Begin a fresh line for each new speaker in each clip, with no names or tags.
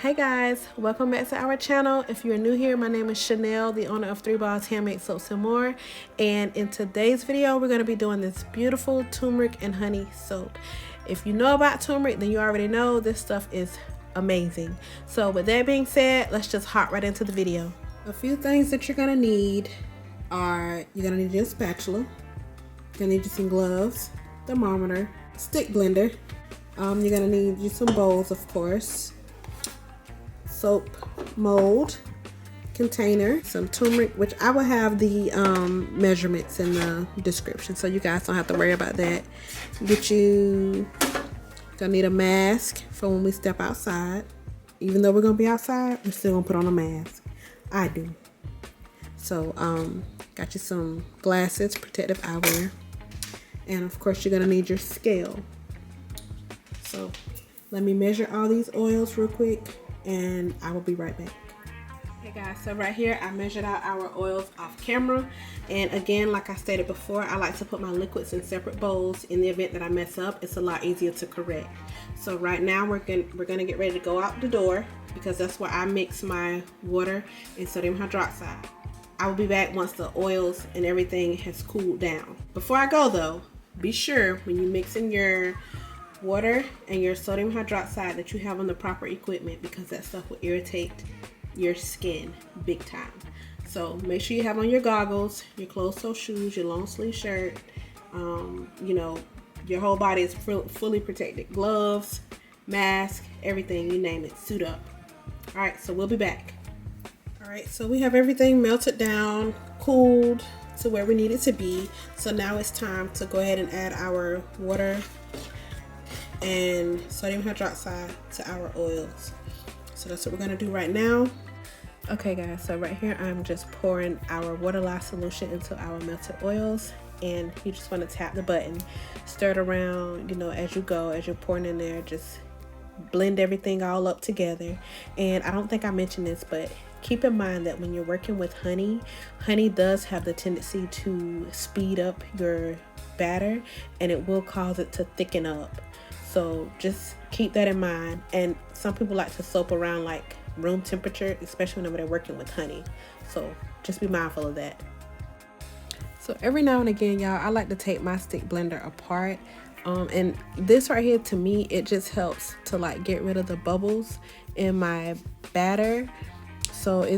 Hey guys, welcome back to our channel. If you're new here, my name is Chanel, the owner of 3 Balls Handmade Soaps and More. And in today's video, we're going to be doing this beautiful turmeric and honey soap. If you know about turmeric, then you already know this stuff is amazing. So with that being said, let's just hop right into the video. A few things that you're going to need are, you're going to need your spatula, you're going to need some gloves, thermometer, stick blender, you're going to need you some bowls, of course, soap mold, container, some turmeric, which I will have the measurements in the description so you guys don't have to worry about that. Gonna need a mask for when we step outside. Even though we're gonna be outside, we're still gonna put on a mask. I do. So got you some glasses, protective eyewear, and of course you're gonna need your scale. So let me measure all these oils real quick and I will be right back. Hey guys, so right here I measured out our oils off camera, and again, like I stated before, I like to put my liquids in separate bowls in the event that I mess up. It's a lot easier to correct. So right now we're gonna get ready to go out the door because that's where I mix my water and sodium hydroxide. I will be back once the oils and everything has cooled down. Before I go though, be sure when you mix in your water and your sodium hydroxide that you have on the proper equipment, because that stuff will irritate your skin big time. So make sure you have on your goggles, your closed-toe shoes, your long sleeve shirt, you know, your whole body is fully protected, gloves, mask, everything, you name it, suit up. All right, so we'll be back. All right, so we have everything melted down, cooled to where we need it to be. So now it's time to go ahead and add our water and sodium hydroxide to our oils. So that's what we're gonna do right now. Okay guys, so right here I'm just pouring our water lye solution into our melted oils, and you just want to tap the button, stir it around, you know, as you go, as you're pouring in there, just blend everything all up together. And I don't think I mentioned this, but keep in mind that when you're working with honey does have the tendency to speed up your batter, and it will cause it to thicken up. So just keep that in mind. And some people like to soap around like room temperature, especially whenever they're working with honey. So just be mindful of that. So every now and again, y'all, I like to take my stick blender apart. And this right here, to me, it just helps to like get rid of the bubbles in my batter. So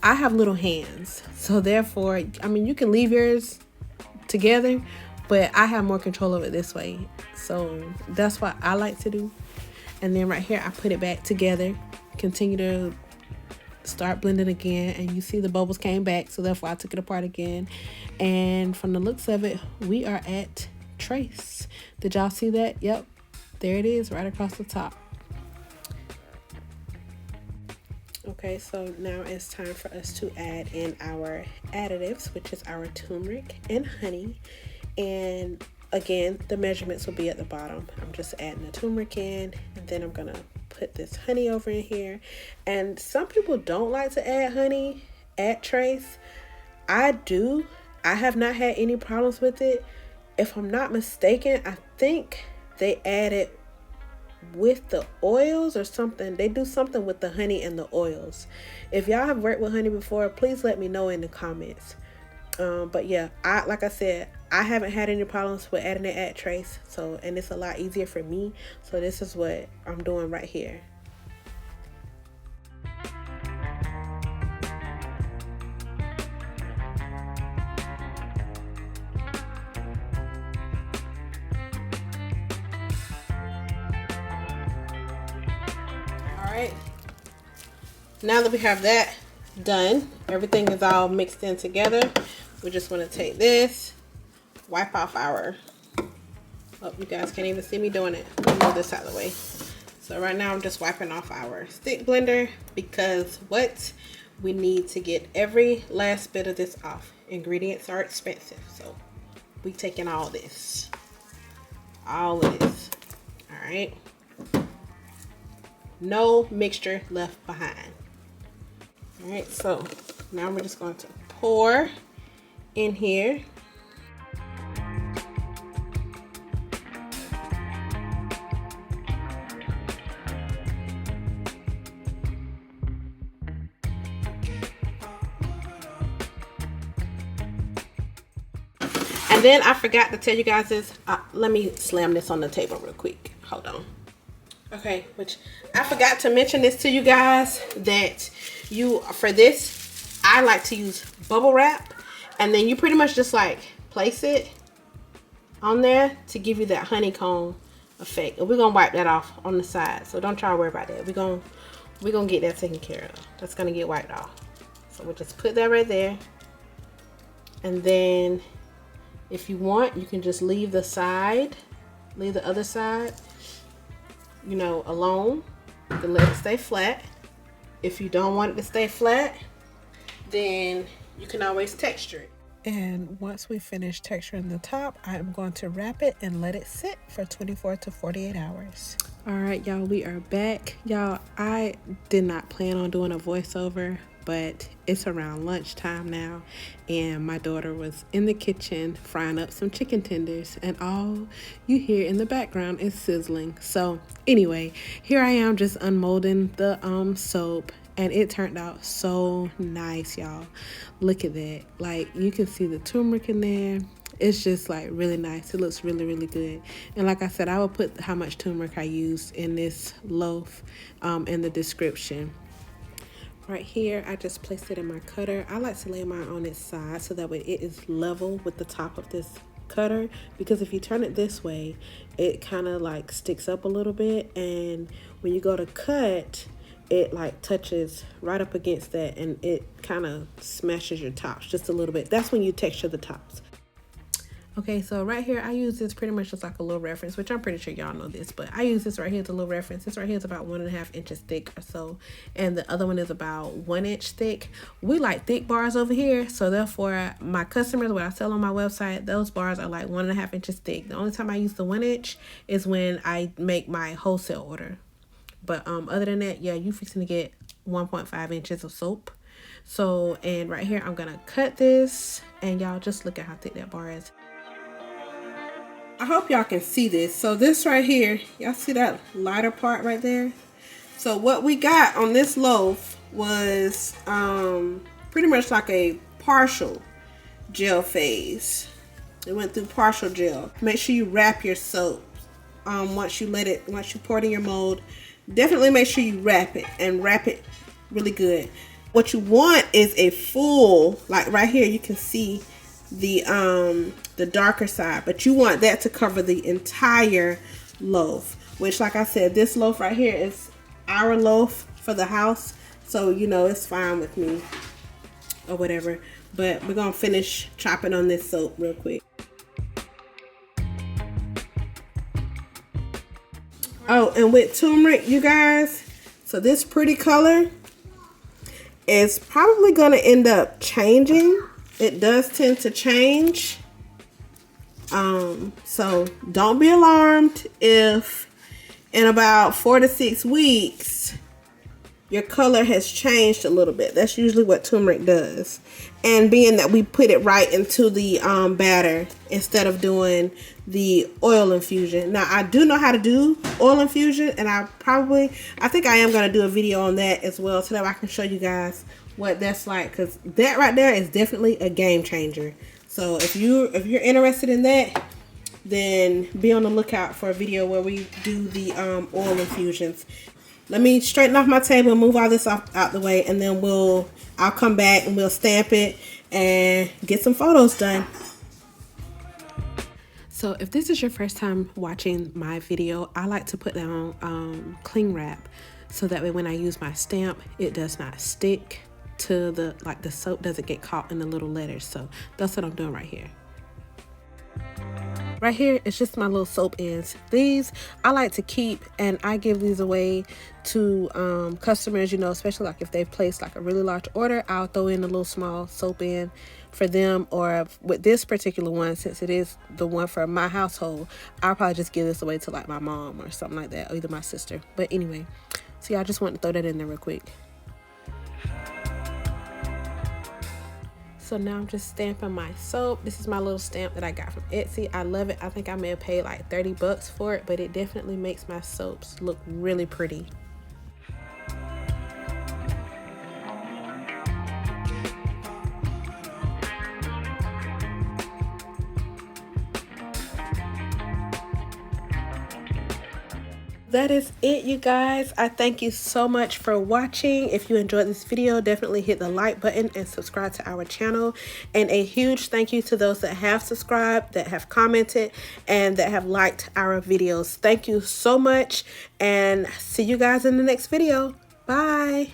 I have little hands. So therefore, I mean, you can leave yours together, but I have more control of it this way. So that's what I like to do. And then right here, I put it back together, continue to start blending again, and you see the bubbles came back, so therefore I took it apart again. And from the looks of it, we are at trace. Did y'all see that? Yep, there it is right across the top. Okay, so now it's time for us to add in our additives, which is our turmeric and honey. And again, the measurements will be at the bottom. I'm just adding the turmeric in, and then I'm gonna put this honey over in here. And some people don't like to add honey at trace. I do. I have not had any problems with it. If I'm not mistaken, I think they add it with the oils or something. They do something with the honey and the oils. If y'all have worked with honey before, please let me know in the comments. But yeah, like I said, I haven't had any problems with adding it at trace. So, and it's a lot easier for me. So this is what I'm doing right here. All right. Now that we have that done, everything is all mixed in together. We just want to take this, wipe off our, oh, you guys can't even see me doing it. Let me move this out of the way. So right now I'm just wiping off our stick blender, because we need to get every last bit of this off. Ingredients are expensive, so we taking all this. All of this. All right. No mixture left behind. All right, so now we're just going to pour in here. And then I forgot to tell you guys this. Let me slam this on the table real quick. Hold on. Okay, which I forgot to mention this to you guys, that for this, I like to use bubble wrap. And then you pretty much just like place it on there to give you that honeycomb effect. And we're going to wipe that off on the side. So don't try to worry about that. We're going to get that taken care of. That's going to get wiped off. So we'll just put that right there. And then if you want, you can just leave the other side, you know, alone, to let it stay flat. If you don't want it to stay flat, then you can always texture it. And once we finish texturing the top, I'm going to wrap it and let it sit for 24 to 48 hours. All right, y'all, we are back. Y'all, I did not plan on doing a voiceover, but it's around lunchtime now, and my daughter was in the kitchen frying up some chicken tenders, and all you hear in the background is sizzling. So anyway, here I am just unmolding the soap, and it turned out so nice, y'all. Look at that. Like, you can see the turmeric in there. It's just like really nice. It looks really, really good. And like I said, I will put how much turmeric I used in this loaf in the description. Right here, I just placed it in my cutter. I like to lay mine on its side so that way it is level with the top of this cutter, because if you turn it this way, it kind of like sticks up a little bit, and when you go to cut, it like touches right up against that, and it kind of smashes your tops just a little bit. That's when you texture the tops. Okay, so right here, I use this pretty much just like a little reference, which I'm pretty sure y'all know this, but I use this right here as a little reference. This right here is about 1.5 inches thick or so, and the other one is about 1 inch thick. We like thick bars over here, so therefore my customers, what I sell on my website, those bars are like 1.5 inches thick. The only time I use the 1 inch is when I make my wholesale order. But other than that, yeah, you fixing to get 1.5 inches of soap. So, and right here, I'm gonna cut this, and y'all just look at how thick that bar is. I hope y'all can see this. So this right here, y'all see that lighter part right there? So what we got on this loaf was pretty much like a partial gel phase. It went through partial gel. Make sure you wrap your soap once you pour it in your mold. Definitely make sure you wrap it, and wrap it really good. What you want is a full, like right here you can see the darker side, but you want that to cover the entire loaf, which like I said, this loaf right here is our loaf for the house, so you know it's fine with me or whatever. But we're gonna finish chopping on this soap real quick. Oh, and with turmeric, you guys, so this pretty color is probably gonna end up changing. It does tend to change. So don't be alarmed if in about 4 to 6 weeks your color has changed a little bit. That's usually what turmeric does. And being that we put it right into the batter instead of doing the oil infusion. Now, I do know how to do oil infusion, and I think I am going to do a video on that as well, so that I can show you guys what that's like, because that right there is definitely a game changer. So if you're interested in that, then be on the lookout for a video where we do the oil infusions. Let me straighten off my table and move all this out the way, and then I'll come back and we'll stamp it and get some photos done. So if this is your first time watching my video, I like to put down cling wrap, so that way when I use my stamp, it does not stick to the soap doesn't get caught in the little letters. So that's what I'm doing right here. Right here, it's just my little soap ends. These I like to keep, and I give these away to customers, you know, especially like if they've placed like a really large order. I'll throw in a little small soap in for them, or with this particular one, since it is the one for my household, I'll probably just give this away to like my mom or something like that, or either my sister. But anyway, so yeah, I just want to throw that in there real quick. So now I'm just stamping my soap. This is my little stamp that I got from Etsy. I love it. I think I may have paid like 30 bucks for it, but it definitely makes my soaps look really pretty. That is it, you guys. I thank you so much for watching. If you enjoyed this video, definitely hit the like button and subscribe to our channel. And a huge thank you to those that have subscribed, that have commented, and that have liked our videos. Thank you so much, and see you guys in the next video. Bye.